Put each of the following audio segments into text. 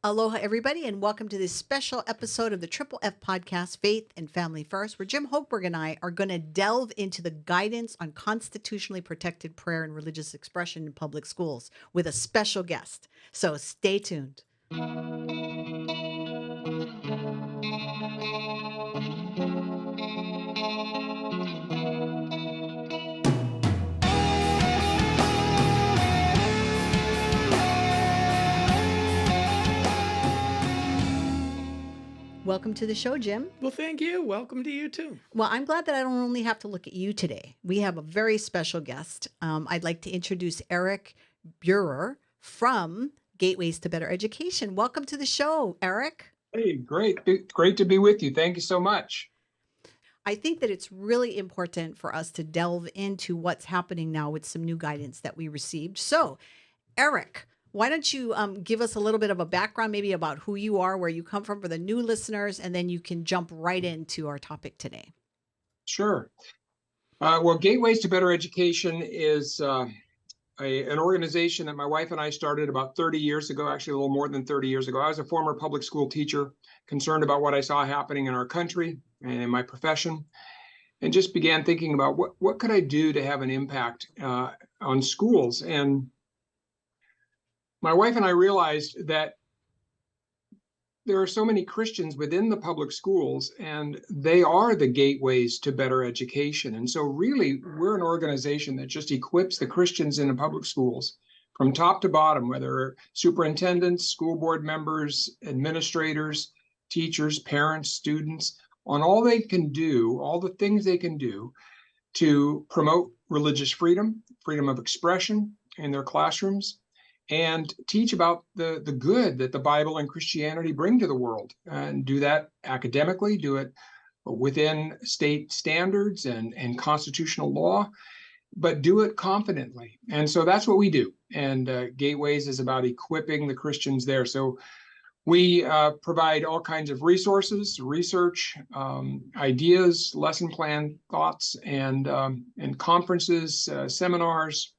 Aloha, everybody, and welcome to this special episode of the Triple F podcast, Faith and Family First, where Jim Hochberg and I are going to delve into the guidance on constitutionally protected prayer and religious expression in public schools with a special guest. So stay tuned. Welcome to the show, Jim. Well, thank you. Welcome to you, too. Well, I'm glad that I don't only have to look at you today. We have a very special guest. I'd like to introduce Eric Buehrer from Gateways to Better Education. Welcome to the show, Eric. Hey, great. Great to be with you. Thank you so much. I think that it's really important for us to delve into what's happening now with some new guidance that we received. So, Eric, why don't you give us a little bit of a background, maybe about who you are, where you come from for the new listeners, and then you can jump right into our topic today. Sure. Well, Gateways to Better Education is an organization that my wife and I started about 30 years ago, actually a little more than 30 years ago. I was a former public school teacher, concerned about what I saw happening in our country and in my profession, and just began thinking about what could I do to have an impact on schools. And my wife and I realized that there are so many Christians within the public schools, and they are the gateways to better education. And so really, we're an organization that just equips the Christians in the public schools from top to bottom, whether superintendents, school board members, administrators, teachers, parents, students, on all they can do, all the things they can do to promote religious freedom, freedom of expression in their classrooms, and teach about the good that the Bible and Christianity bring to the world, and do that academically, do it within state standards and constitutional law, but do it confidently. And so that's what we do. And Gateways is about equipping the Christians there. So we provide all kinds of resources, research, ideas, lesson plan thoughts, and conferences, seminars,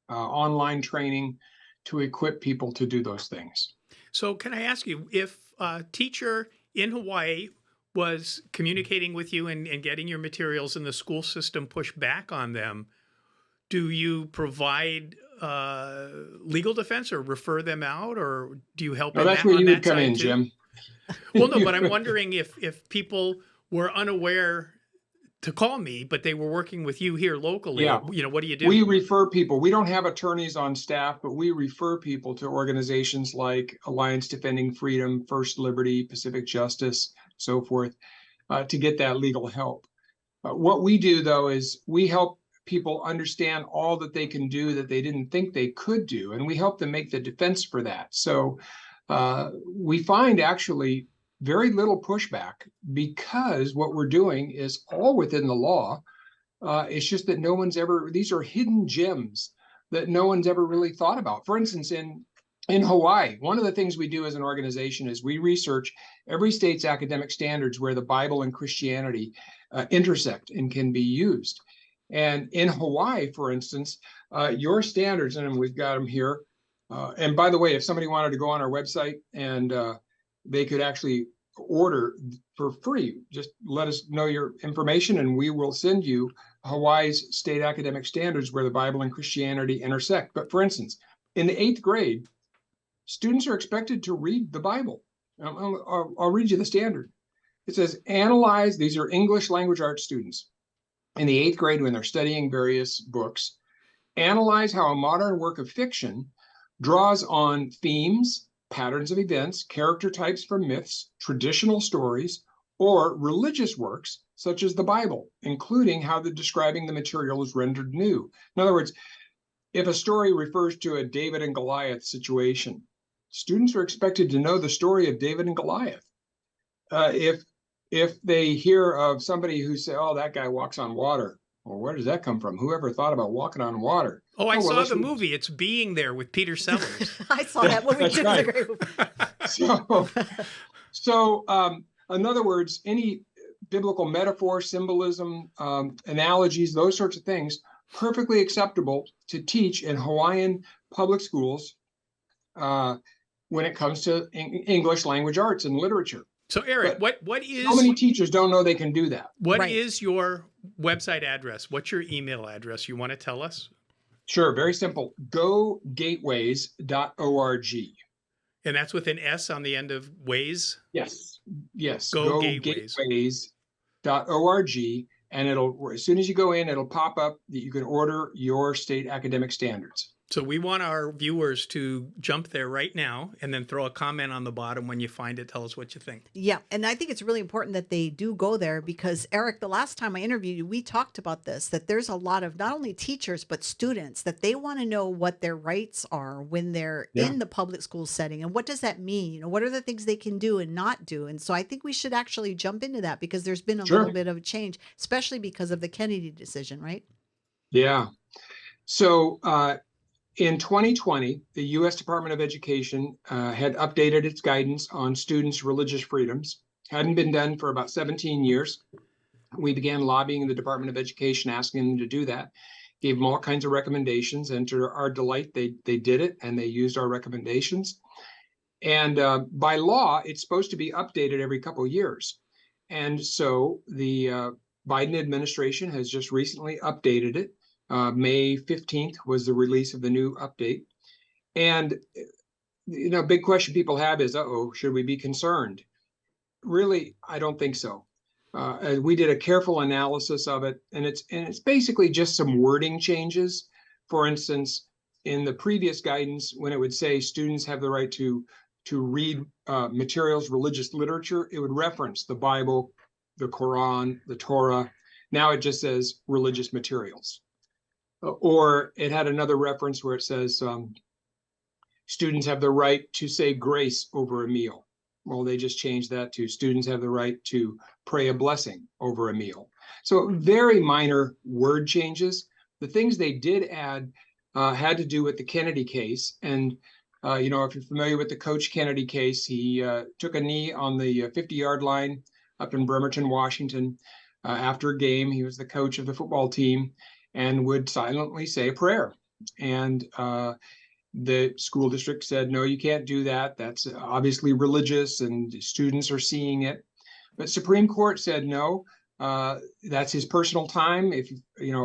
online training, to equip people to do those things. So can I ask you, if a teacher in Hawaii was communicating with you and getting your materials and the school system pushed back on them, do you provide legal defense or refer them out, or do you help? No, that's where you would come in, Jim. Well, no, but I'm wondering if people were unaware to call me, but they were working with you here locally. Yeah. What do you do? We refer people. We don't have attorneys on staff, but we refer people to organizations like Alliance Defending Freedom, First Liberty, Pacific Justice, so forth, to get that legal help. What we do, though, is we help people understand all that they can do that they didn't think they could do, and we help them make the defense for that. So we find actually very little pushback, because what we're doing is all within the law. It's just that these are hidden gems that no one's ever really thought about. For instance, in Hawaii, one of the things we do as an organization is we research every state's academic standards where the Bible and Christianity intersect and can be used. And in Hawaii, for instance, your standards, and we've got them here. And by the way, if somebody wanted to go on our website and they could actually order for free, just let us know your information and we will send you Hawaii's state academic standards where the Bible and Christianity intersect. But for instance, in the 8th grade, students are expected to read the Bible. I'll read you the standard. It says, analyze, these are English language arts students in the 8th grade when they're studying various books, analyze how a modern work of fiction draws on themes, patterns of events, character types from myths, traditional stories, or religious works, such as the Bible, including how the describing the material is rendered new. In other words, if a story refers to a David and Goliath situation, students are expected to know the story of David and Goliath. If they hear of somebody who say, oh, that guy walks on water, well, where does that come from? Whoever thought about walking on water? I saw the movie. It's Being There with Peter Sellers. I saw that movie. That's right. So in other words, any biblical metaphor, symbolism, analogies, those sorts of things, perfectly acceptable to teach in Hawaiian public schools when it comes to English language arts and literature. So, Eric, But what so many is teachers don't know they can do that. what is your website address? What's your email address? You want to tell us? Sure, very simple. GoGateways.org. And that's with an S on the end of ways? Yes. Go Gateways. GoGateways.org. And as soon as you go in, it'll pop up that you can order your state academic standards. So we want our viewers to jump there right now and then throw a comment on the bottom when you find it. Tell us what you think. Yeah. And I think it's really important that they do go there because, Eric, the last time I interviewed you, we talked about this, that there's a lot of not only teachers, but students that they want to know what their rights are when they're in the public school setting. And what does that mean? You know, what are the things they can do and not do? And so I think we should actually jump into that because there's been a little bit of a change, especially because of the Kennedy decision, right? Yeah. So, in 2020, the U.S. Department of Education had updated its guidance on students' religious freedoms. Hadn't been done for about 17 years. We began lobbying the Department of Education, asking them to do that. Gave them all kinds of recommendations, and to our delight, they did it, and they used our recommendations. And by law, it's supposed to be updated every couple of years. And so the Biden administration has just recently updated it. May 15th was the release of the new update. And, big question people have is, should we be concerned? Really, I don't think so. We did a careful analysis of it, and it's basically just some wording changes. For instance, in the previous guidance, when it would say students have the right to read materials, religious literature, it would reference the Bible, the Quran, the Torah. Now it just says religious materials. Or it had another reference where it says students have the right to say grace over a meal. Well, they just changed that to students have the right to pray a blessing over a meal. So very minor word changes. The things they did add had to do with the Kennedy case. And, if you're familiar with the Coach Kennedy case, he took a knee on the 50-yard line up in Bremerton, Washington. After a game, he was the coach of the football team and would silently say a prayer. And the school district said, no, you can't do that. That's obviously religious and students are seeing it. But Supreme Court said, no, that's his personal time. If,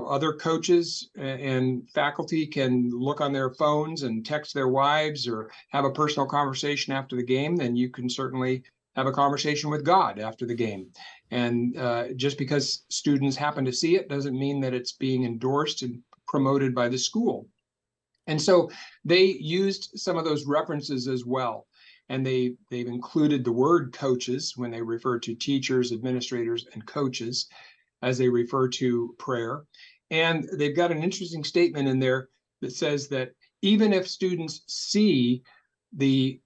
other coaches and faculty can look on their phones and text their wives or have a personal conversation after the game, then you can certainly have a conversation with God after the game. And just because students happen to see it doesn't mean that it's being endorsed and promoted by the school. And so they used some of those references as well. And they've included the word coaches when they refer to teachers, administrators, and coaches as they refer to prayer. And they've got an interesting statement in there that says that even if students see the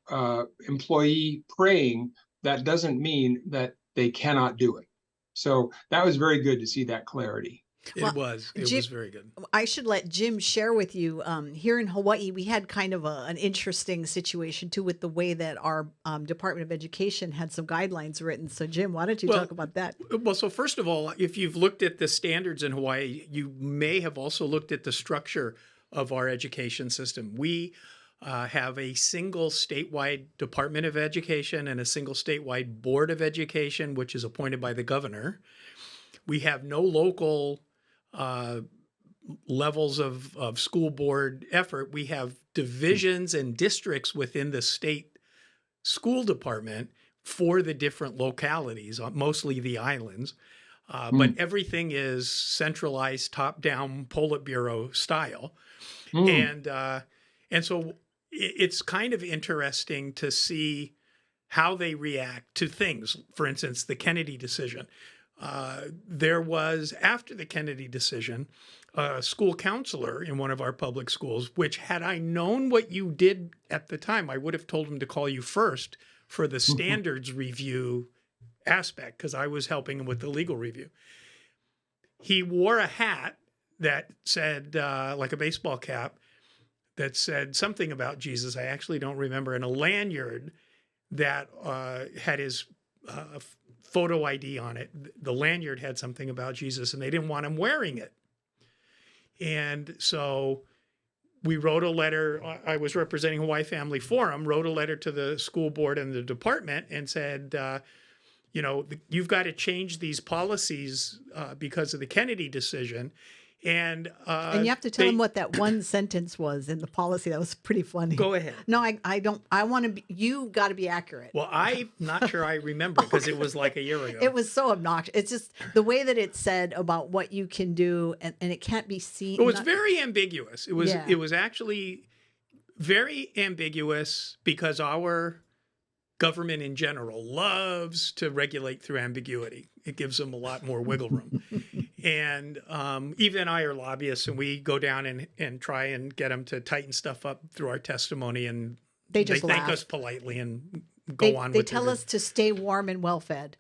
employee praying, that doesn't mean that they cannot do it. So that was very good to see that clarity. It was very good. I should let Jim share with you. Here in Hawaii, we had kind of an interesting situation too with the way that our Department of Education had some guidelines written. So Jim, why don't you talk about that? Well, so first of all, if you've looked at the standards in Hawaii, you may have also looked at the structure of our education system. We have a single statewide Department of Education and a single statewide Board of Education, which is appointed by the governor. We have no local levels of school board effort. We have divisions and districts within the state school department for the different localities, mostly the islands. But everything is centralized, top-down Politburo style. And so it's kind of interesting to see how they react to things. For instance, the Kennedy decision. There was, after the Kennedy decision, a school counselor in one of our public schools, which had I known what you did at the time, I would have told him to call you first for the standards review aspect, because I was helping him with the legal review. He wore a hat that said, like a baseball cap, that said something about Jesus. I actually don't remember. And a lanyard that had his photo ID on it. The lanyard had something about Jesus, and they didn't want him wearing it. And so we wrote a letter. I was representing Hawaii Family Forum, wrote a letter to the school board and the department and said, you've got to change these policies because of the Kennedy decision. And you have to tell them what that one sentence was in the policy. That was pretty funny. Go ahead. No, I don't. I want to be. You got to be accurate. Well, I'm not sure I remember because it was like a year ago. It was so obnoxious. It's just the way that it said about what you can do, and it can't be seen. It was very ambiguous. It was actually very ambiguous because our government in general loves to regulate through ambiguity. It gives them a lot more wiggle room. And Eva and I are lobbyists, and we go down and try and get them to tighten stuff up through our testimony, and they thank us politely and go on. They tell us to stay warm and well fed.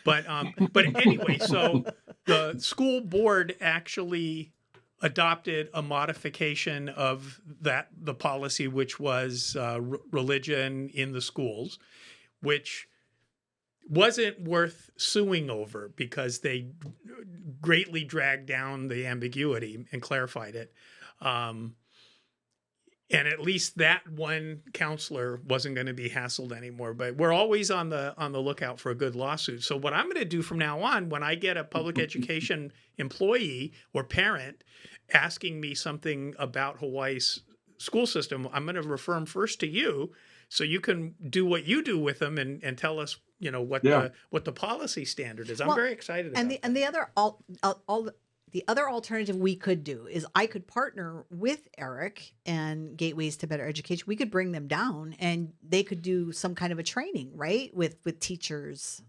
But anyway, so the school board actually adopted a modification of the policy, which was religion in the schools, which wasn't worth suing over because they greatly dragged down the ambiguity and clarified it. And at least that one counselor wasn't going to be hassled anymore. But we're always on the lookout for a good lawsuit. So what I'm going to do from now on, when I get a public education employee or parent asking me something about Hawaii's school system, I'm going to refer them first to you so you can do what you do with them and tell us, what the policy standard is. I'm very excited about and the other the other alternative we could do is I could partner with Eric and Gateways to Better Education. We could bring them down and they could do some kind of a training, right? With teachers.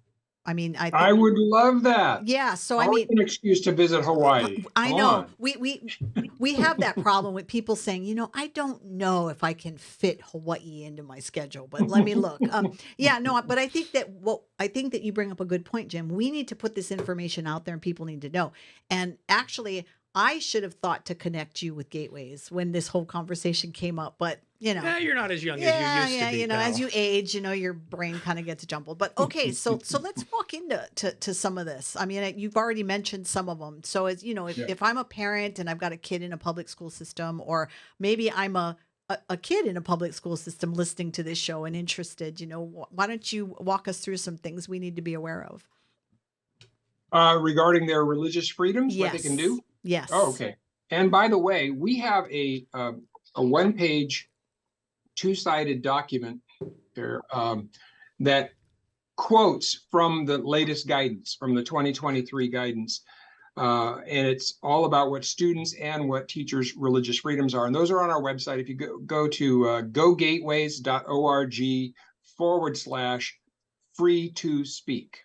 I mean, I would love that. Yeah. So Always an excuse to visit Hawaii. I know we have that problem with people saying, I don't know if I can fit Hawaii into my schedule, but let me look. But I think that you bring up a good point, Jim. We need to put this information out there and people need to know. And actually, I should have thought to connect you with Gateways when this whole conversation came up, but Yeah, you're not as young as you used to be. As you age, your brain kind of gets jumbled. But okay, so let's walk into some of this. I mean, you've already mentioned some of them. So as if I'm a parent and I've got a kid in a public school system, or maybe I'm a kid in a public school system listening to this show and interested, why don't you walk us through some things we need to be aware of? Regarding their religious freedoms, what they can do? Yes. Oh, okay. And by the way, we have a one-page, two-sided document there that quotes from the latest guidance, from the 2023 guidance. And it's all about what students and what teachers' religious freedoms are. And those are on our website. If you go to gogateways.org/free to speak.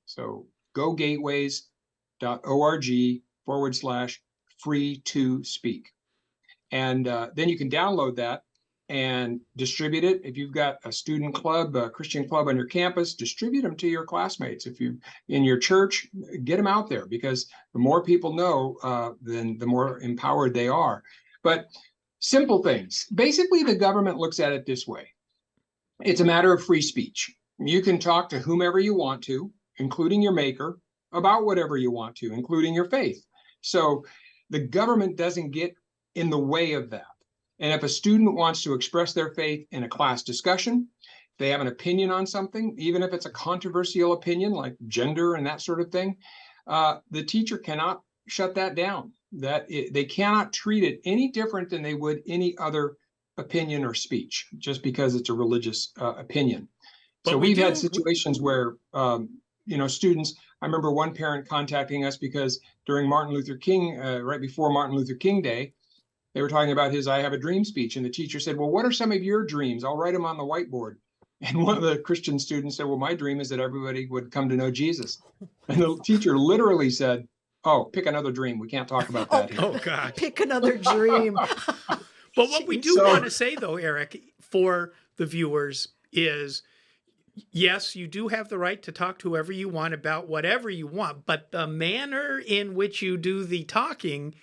So gogateways.org/free to speak. And then you can download that and distribute it. If you've got a student club, a Christian club on your campus, distribute them to your classmates. If you in your church, get them out there, because the more people know, then the more empowered they are. But simple things. Basically, the government looks at it this way. It's a matter of free speech. You can talk to whomever you want to, including your maker, about whatever you want to, including your faith. So the government doesn't get in the way of that. And if a student wants to express their faith in a class discussion, they have an opinion on something, even if it's a controversial opinion like gender and that sort of thing, the teacher cannot shut that down. They cannot treat it any different than they would any other opinion or speech, just because it's a religious opinion. So we've had situations where, students, I remember one parent contacting us because during Martin Luther King, right before Martin Luther King Day, they were talking about his I Have a Dream speech. And the teacher said, well, what are some of your dreams? I'll write them on the whiteboard. And one of the Christian students said, well, my dream is that everybody would come to know Jesus. And the teacher literally said, oh, pick another dream. We can't talk about that here. Oh, God. Pick another dream. But what we do want to say, though, Eric, for the viewers is, yes, you do have the right to talk to whoever you want about whatever you want, but the manner in which you do the talking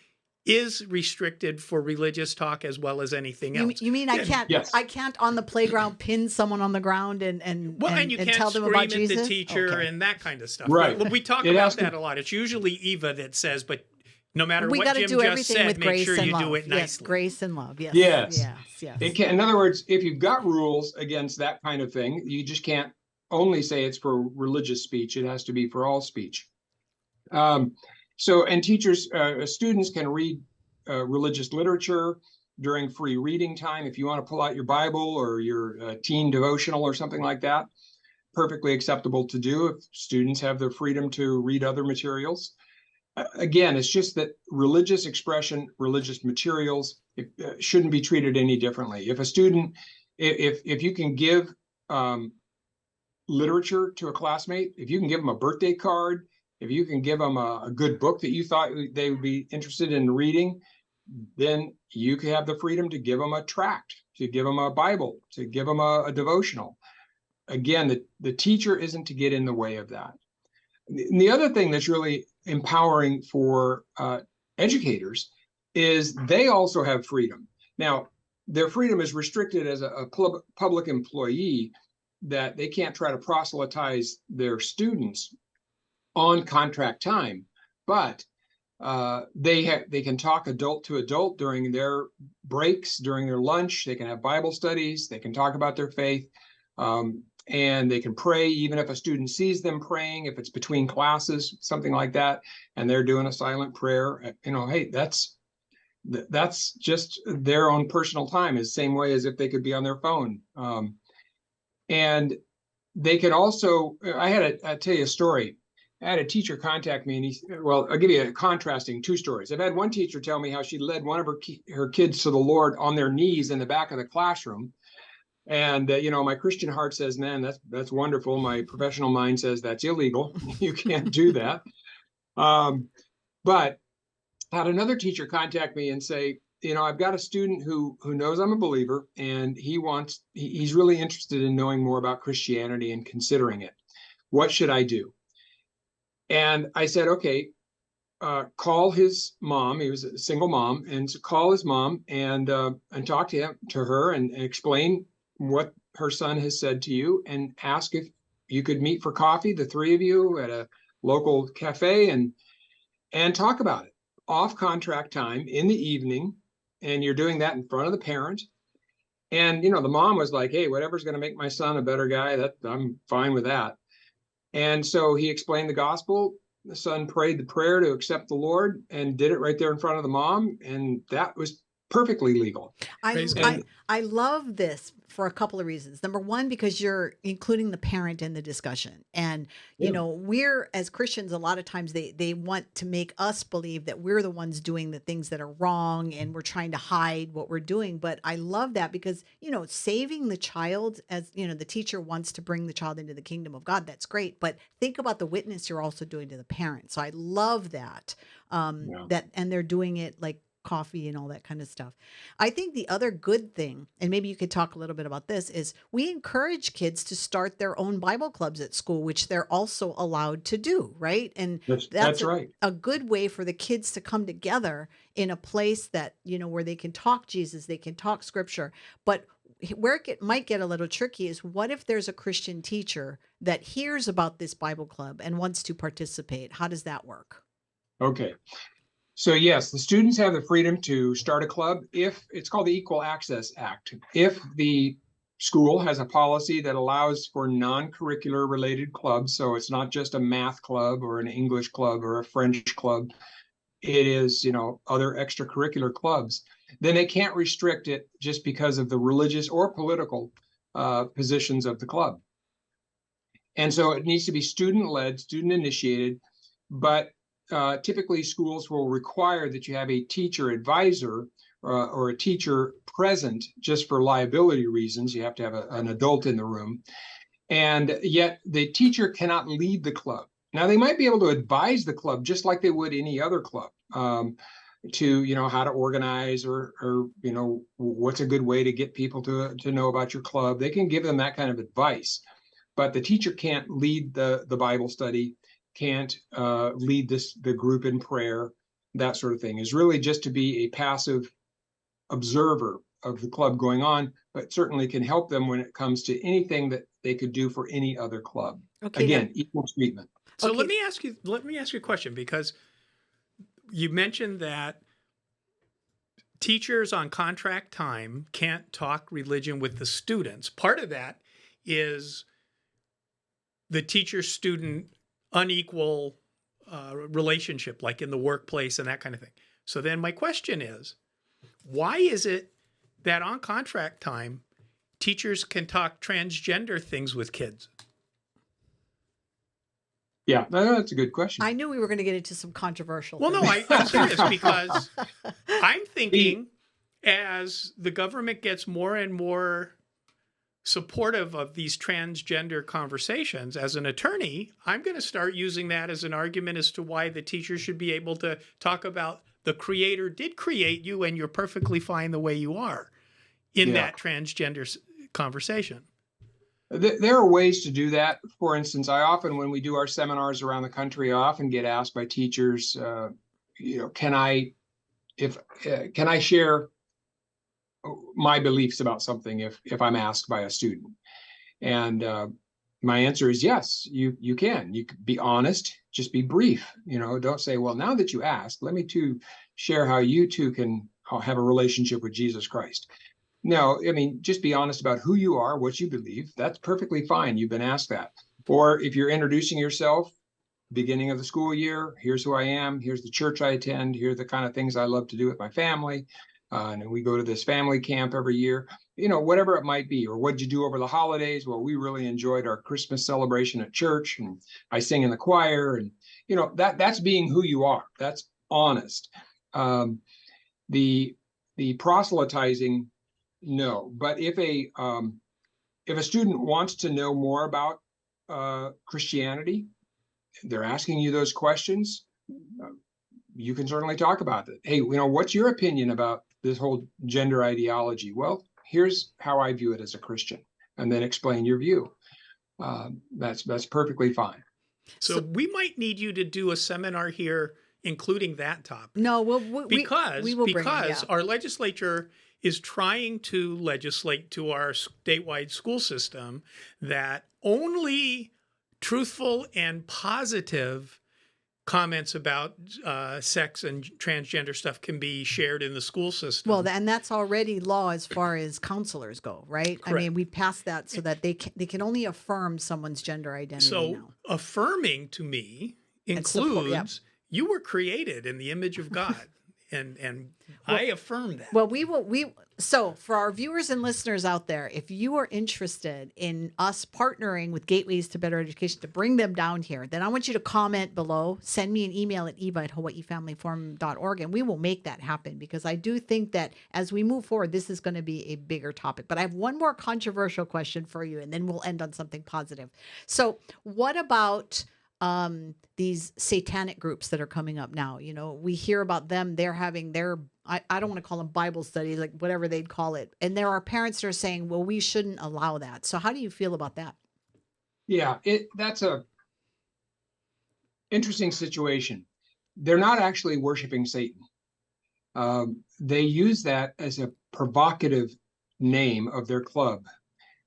is restricted for religious talk as well as anything else. You mean I can't? Yes. I can't on the playground pin someone on the ground and you can't tell them about Jesus? The teacher and that kind of stuff. Right. We talk about that a lot. It's usually Eva that says, but No matter We what got to Jim do just everything said, with make grace sure and you love. do it Yes, nicely. grace and love. Yes. Yes. Yes. In other words, if you've got rules against that kind of thing, you just can't only say it's for religious speech. It has to be for all speech. And teachers, students can read religious literature during free reading time. If you want to pull out your Bible or your teen devotional or something like that, perfectly acceptable to do if students have the freedom to read other materials. Again, it's just that religious expression, religious materials shouldn't be treated any differently. If a student, if you can give literature to a classmate, if you can give them a birthday card, if you can give them a good book that you thought they would be interested in reading, then you can have the freedom to give them a tract, to give them a Bible, to give them a devotional. Again, the teacher isn't to get in the way of that. And the other thing that's really empowering for educators is they also have freedom. Now, their freedom is restricted as a public employee, that they can't try to proselytize their students on contract time, but they can talk adult to adult during their breaks, during their lunch. They can have Bible studies. They can talk about their faith, and they can pray even if a student sees them praying, if it's between classes, something like that, and they're doing a silent prayer. Hey, that's just their own personal time, is the same way as if they could be on their phone. And they can also, I'll tell you a story. I had a teacher contact me, and I'll give you a contrasting two stories. I've had one teacher tell me how she led one of her kids to the Lord on their knees in the back of the classroom. And, my Christian heart says, man, that's wonderful. My professional mind says that's illegal. You can't do that. But had another teacher contact me and say, I've got a student who knows I'm a believer, and he's really interested in knowing more about Christianity and considering it. What should I do? And I said, okay, call his mom. He was a single mom, and so call his mom and talk to her and explain what her son has said to you, and ask if you could meet for coffee, the three of you, at a local cafe, and talk about it off contract time in the evening. And you're doing that in front of the parent. And, the mom was like, hey, whatever's going to make my son a better guy, I'm fine with that. And so he explained the gospel. The son prayed the prayer to accept the Lord and did it right there in front of the mom. And that was perfectly legal. I love this for a couple of reasons. Number one, because you're including the parent in the discussion. And, we're, as Christians, a lot of times they want to make us believe that we're the ones doing the things that are wrong, and we're trying to hide what we're doing. But I love that because, saving the child, as, the teacher wants to bring the child into the kingdom of God. That's great. But think about the witness you're also doing to the parent. So I love that, and they're doing it like coffee and all that kind of stuff. I think the other good thing, and maybe you could talk a little bit about this, is we encourage kids to start their own Bible clubs at school, which they're also allowed to do, right? And that's right. A good way for the kids to come together in a place that, where they can talk Jesus, they can talk scripture. But where it might get a little tricky is, what if there's a Christian teacher that hears about this Bible club and wants to participate? How does that work? Okay. So yes, the students have the freedom to start a club if it's called the Equal Access Act. If the school has a policy that allows for non-curricular related clubs, so it's not just a math club or an English club or a French club, it is, other extracurricular clubs, then they can't restrict it just because of the religious or political positions of the club. And so it needs to be student-led, student-initiated, but typically schools will require that you have a teacher advisor or a teacher present just for liability reasons. You have to have an adult in the room. And yet the teacher cannot lead the club. Now, they might be able to advise the club just like they would any other club, to, how to organize or, what's a good way to get people to know about your club. They can give them that kind of advice, but the teacher can't lead the Bible study, can't lead the group in prayer, that sort of thing. Is really just to be a passive observer of the club going on, but certainly can help them when it comes to anything that they could do for any other club. Okay, again, equal treatment. So let me ask you a question, because you mentioned that teachers on contract time can't talk religion with the students. Part of that is the teacher-student unequal relationship, like in the workplace and that kind of thing. So then my question is, why is it that on contract time, teachers can talk transgender things with kids? Yeah, that's a good question. I knew we were going to get into some controversial Well, no, things. I'm serious, because I'm thinking as the government gets more and more supportive of these transgender conversations, as an attorney, I'm going to start using that as an argument as to why the teacher should be able to talk about the creator did create you and you're perfectly fine the way you are in that transgender conversation. There are ways to do that. For instance, I often, when we do our seminars around the country, I often get asked by teachers, can I share my beliefs about something if I'm asked by a student? And my answer is yes, you can. You can be honest, just be brief. Don't say, well, now that you asked, let me too share how you too can have a relationship with Jesus Christ. No, I mean, just be honest about who you are, what you believe. That's perfectly fine. You've been asked that. Or if you're introducing yourself, beginning of the school year, here's who I am, here's the church I attend, here are the kind of things I love to do with my family. And we go to this family camp every year, whatever it might be. Or what did you do over the holidays? Well, we really enjoyed our Christmas celebration at church, and I sing in the choir. And, that's being who you are. That's honest. The proselytizing, no. But if a student wants to know more about Christianity, they're asking you those questions, you can certainly talk about it. Hey, what's your opinion about this whole gender ideology? Well, here's how I view it as a Christian, and then explain your view. That's perfectly fine. So we might need you to do a seminar here, including that topic. No, because our legislature is trying to legislate to our statewide school system that only truthful and positive comments about sex and transgender stuff can be shared in the school system. Well, and that's already law as far as counselors go, right? Correct. I mean, we passed that so that they can only affirm someone's gender identity so now. Affirming to me includes you were created in the image of God. And I affirm that. Well, so for our viewers and listeners out there, if you are interested in us partnering with Gateways to Better Education to bring them down here, then I want you to comment below, send me an email at eva@hawaiifamilyforum.org, and we will make that happen, because I do think that as we move forward, this is going to be a bigger topic. But I have one more controversial question for you, and then we'll end on something positive. So what about these satanic groups that are coming up now? We hear about them. They're having their, I don't want to call them Bible studies, like whatever they'd call it. And there are parents that are saying, well, we shouldn't allow that. So how do you feel about that? Yeah, that's a interesting situation. They're not actually worshiping Satan. They use that as a provocative name of their club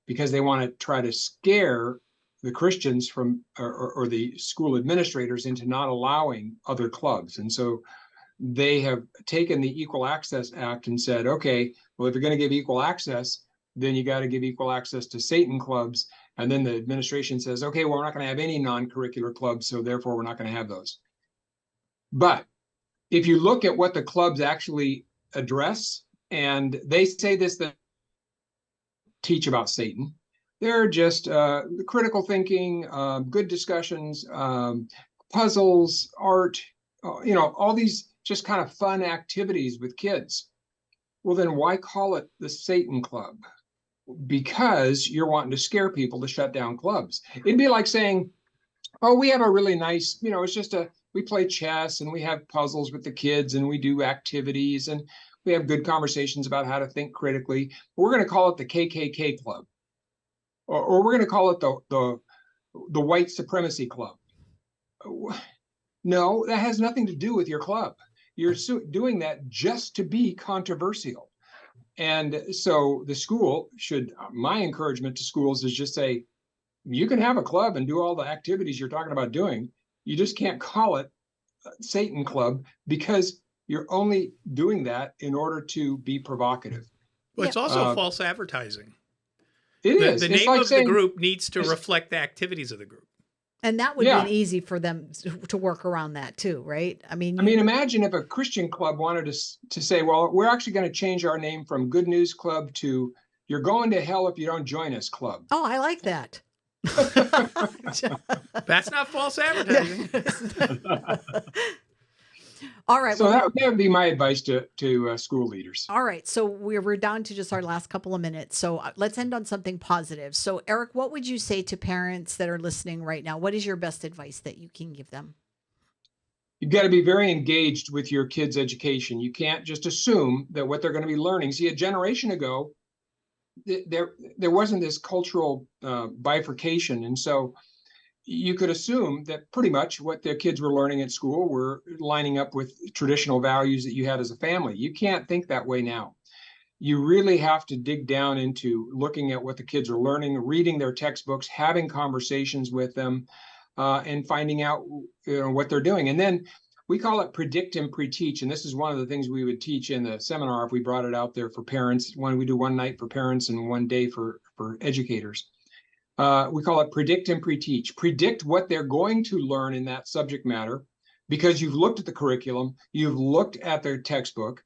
because they want to try to scare the Christians from or the school administrators into not allowing other clubs. And so they have taken the Equal Access Act and said, okay, well, if you're going to give equal access, then you got to give equal access to Satan clubs. And then the administration says, okay, well, we're not going to have any non-curricular clubs, so therefore we're not going to have those. But if you look at what the clubs actually address, and they say this, that teach about Satan, they're just critical thinking, good discussions, puzzles, art, all these just kind of fun activities with kids. Well, then why call it the Satan Club? Because you're wanting to scare people to shut down clubs. It'd be like saying, oh, we have a really nice, it's just we play chess and we have puzzles with the kids and we do activities and we have good conversations about how to think critically. We're going to call it the KKK Club. Or we're going to call it the White Supremacy Club. No, that has nothing to do with your club. You're doing that just to be controversial. And so the school my encouragement to schools is just say, you can have a club and do all the activities you're talking about doing. You just can't call it Satan club because you're only doing that in order to be provocative. Well, it's also false advertising. It is. The It's name like of the saying, group needs to reflect the activities of the group. And that would be an easy for them to work around that too, right? I mean, imagine if a Christian club wanted to say, well, we're actually going to change our name from Good News Club to You're Going to Hell If You Don't Join Us Club. Oh, I like that. That's not false advertising. All right. So that would be my advice to school leaders. All right. So we're down to just our last couple of minutes. So let's end on something positive. So Eric, what would you say to parents that are listening right now? What is your best advice that you can give them? You've got to be very engaged with your kids' education. You can't just assume that what they're going to be learning. See, a generation ago, there wasn't this cultural bifurcation. And so you could assume that pretty much what their kids were learning at school were lining up with traditional values that you had as a family. You can't think that way now. You really have to dig down into looking at what the kids are learning, reading their textbooks, having conversations with them, and finding out what they're doing. And then we call it predict and pre-teach. And this is one of the things we would teach in the seminar if we brought it out there for parents. We do one night for parents and one day for educators. We call it predict and pre-teach. Predict what they're going to learn in that subject matter because you've looked at the curriculum, you've looked at their textbook,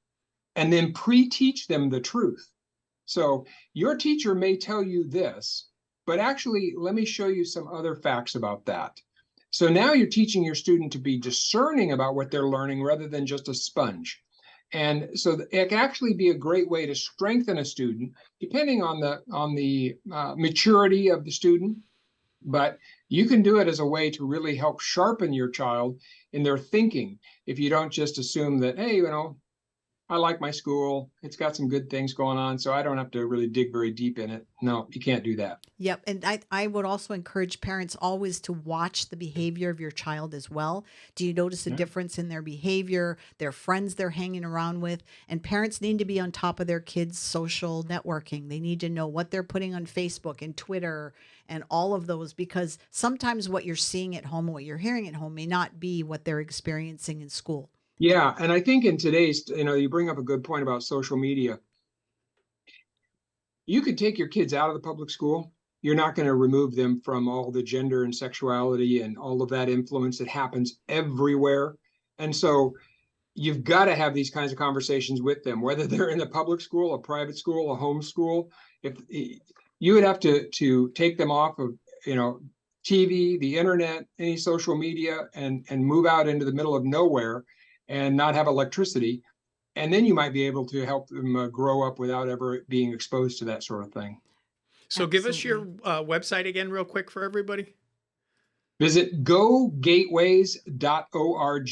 and then pre-teach them the truth. So your teacher may tell you this, but actually, let me show you some other facts about that. So now you're teaching your student to be discerning about what they're learning rather than just a sponge. And so it can actually be a great way to strengthen a student, depending on the maturity of the student. But you can do it as a way to really help sharpen your child in their thinking. If you don't just assume that, hey, I like my school, it's got some good things going on, so I don't have to really dig very deep in it. No, you can't do that. Yep. And I would also encourage parents always to watch the behavior of your child as well. Do you notice a difference in their behavior, their friends they're hanging around with? And parents need to be on top of their kids' social networking. They need to know what they're putting on Facebook and Twitter and all of those, because sometimes what you're seeing at home and what you're hearing at home may not be what they're experiencing in school. Yeah, and I think in today's, you bring up a good point about social media. You could take your kids out of the public school. You're not going to remove them from all the gender and sexuality and all of that influence that happens everywhere. And so you've got to have these kinds of conversations with them, whether they're in the public school, a private school, a home school. If you would have to take them off of, TV, the internet, any social media, and move out into the middle of nowhere and not have electricity. And then you might be able to help them grow up without ever being exposed to that sort of thing. So give us your website again real quick for everybody. Visit gogateways.org.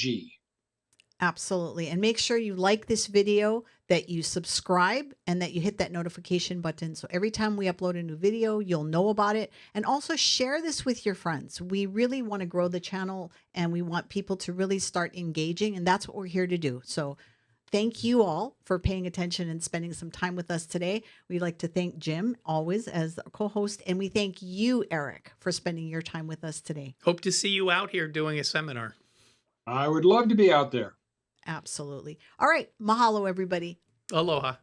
Absolutely. And make sure you like this video, that you subscribe, and that you hit that notification button. So every time we upload a new video, you'll know about it. And also share this with your friends. We really want to grow the channel and we want people to really start engaging. And that's what we're here to do. So thank you all for paying attention and spending some time with us today. We'd like to thank Jim, always, as a co-host. And we thank you, Eric, for spending your time with us today. Hope to see you out here doing a seminar. I would love to be out there. Absolutely. All right. Mahalo, everybody. Aloha.